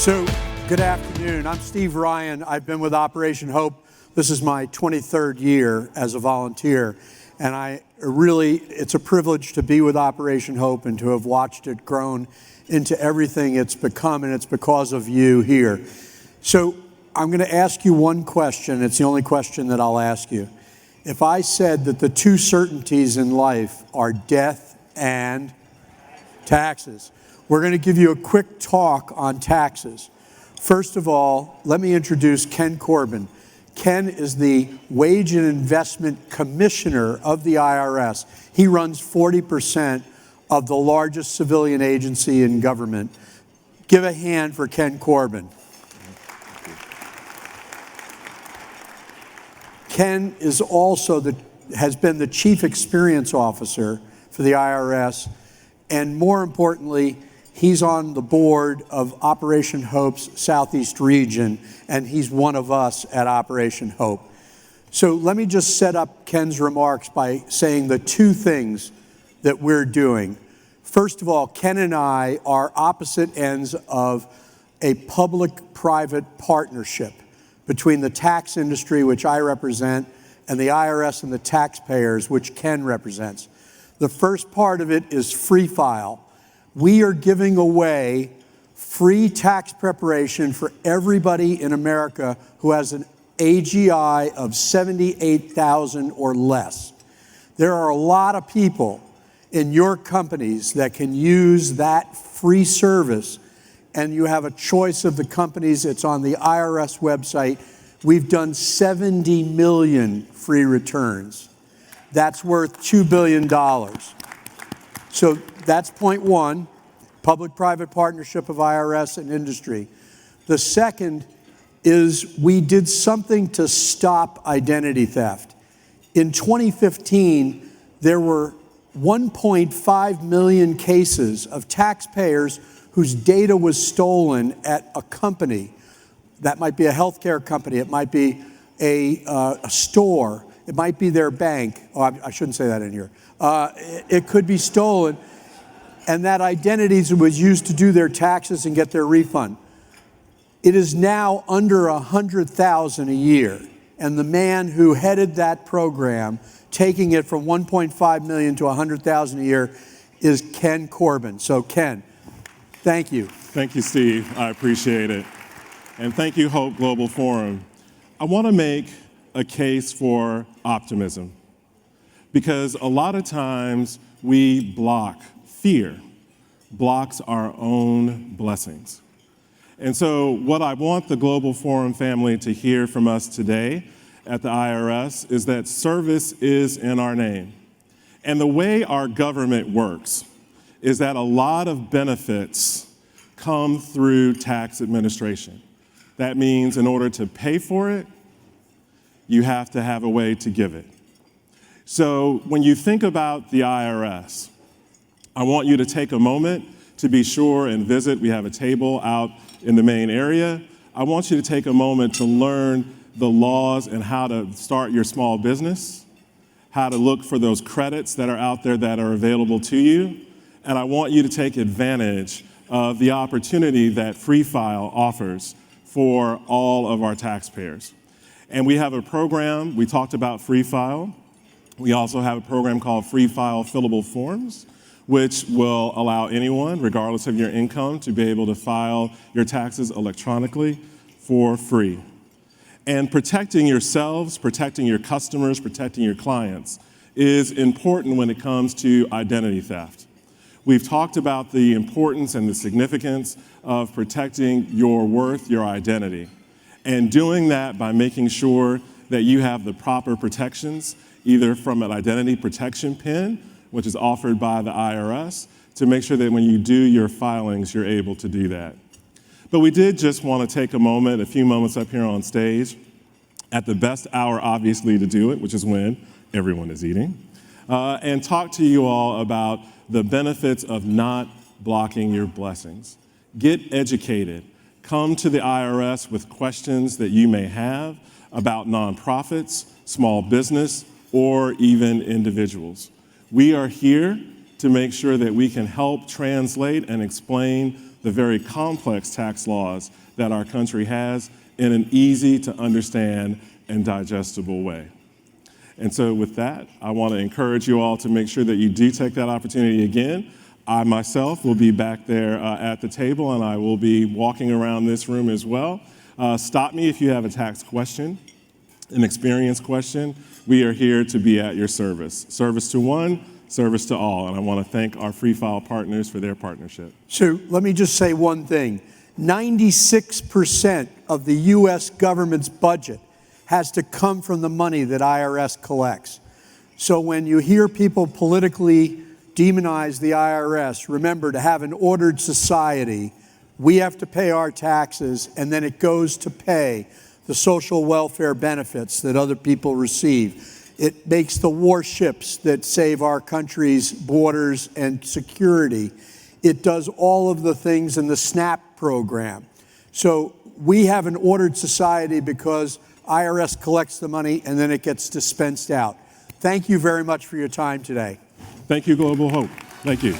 So, good afternoon. I'm Steve Ryan. I've been with Operation Hope. This is my 23rd year as a volunteer. And it's a privilege to be with Operation Hope and to have watched it grown into everything it's become, and it's because of you here. So, I'm going to ask you one question. It's the only question that I'll ask you. If I said that the two certainties in life are death and taxes, we're going to give you a quick talk on taxes. First of all, let me introduce Ken Corgin. Ken is the Wage and Investment Commissioner of the IRS. He runs 40% of the largest civilian agency in government. Give a hand for Ken Corgin. Ken is also has been the Chief Experience Officer for the IRS, and more importantly, he's on the board of Operation Hope's Southeast region, and he's one of us at Operation Hope. So let me just set up Ken's remarks by saying the two things that we're doing. First of all, Ken and I are opposite ends of a public-private partnership between the tax industry, which I represent, and the IRS and the taxpayers, which Ken represents. The first part of it is Free File. We are giving away free tax preparation for everybody in America who has an AGI of 78,000 or less. There are a lot of people in your companies that can use that free service, and you have a choice of the companies. It's on the IRS website. We've done 70 million free returns. That's worth $2 billion. So that's point one, public-private partnership of IRS and industry. The second is we did something to stop identity theft. In 2015, there were 1.5 million cases of taxpayers whose data was stolen at a company. That might be a healthcare company, it might be a store, it might be their bank. Oh, I shouldn't say that in here. It could be stolen, and that identity was used to do their taxes and get their refund. It is now under 100,000 a year, and the man who headed that program, taking it from 1.5 million to 100,000 a year, is Ken Corgin. So Ken, thank you. Thank you, Steve. I appreciate it. And thank you, Hope Global Forum. I want to make a case for optimism, because a lot of times we block fear, blocks our own blessings. And so what I want the Global Forum family to hear from us today at the IRS is that service is in our name. And the way our government works is that a lot of benefits come through tax administration. That means in order to pay for it, you have to have a way to give it. So when you think about the IRS, I want you to take a moment to be sure and visit. We have a table out in the main area. I want you to take a moment to learn the laws and how to start your small business, how to look for those credits that are out there that are available to you. And I want you to take advantage of the opportunity that Free File offers for all of our taxpayers. And we have a program, we talked about Free File. We also have a program called Free File Fillable Forms, which will allow anyone, regardless of your income, to be able to file your taxes electronically for free. And protecting yourselves, protecting your customers, protecting your clients is important when it comes to identity theft. We've talked about the importance and the significance of protecting your worth, your identity, and doing that by making sure that you have the proper protections, either from an identity protection pin, which is offered by the IRS, to make sure that when you do your filings, you're able to do that. But we did just want to take a moment, a few moments up here on stage, at the best hour, obviously, to do it, which is when everyone is eating, and talk to you all about the benefits of not blocking your blessings. Get educated. Come to the IRS with questions that you may have about nonprofits, small business, or even individuals. We are here to make sure that we can help translate and explain the very complex tax laws that our country has in an easy to understand and digestible way. And so with that, I want to encourage you all to make sure that you do take that opportunity again. I myself will be back there at the table, and I will be walking around this room as well. Stop me if you have a tax question, an experience question. We are here to be at your service. Service to one, service to all. And I want to thank our Free File partners for their partnership. So let me just say one thing. 96% of the U.S. government's budget has to come from the money that IRS collects. So when you hear people politically demonize the IRS, remember, to have an ordered society, we have to pay our taxes, and then it goes to pay the social welfare benefits that other people receive. It makes the warships that save our country's borders and security. It does all of the things in the SNAP program. So we have an ordered society because IRS collects the money and then it gets dispensed out. Thank you very much for your time today. Thank you, Global Hope. Thank you.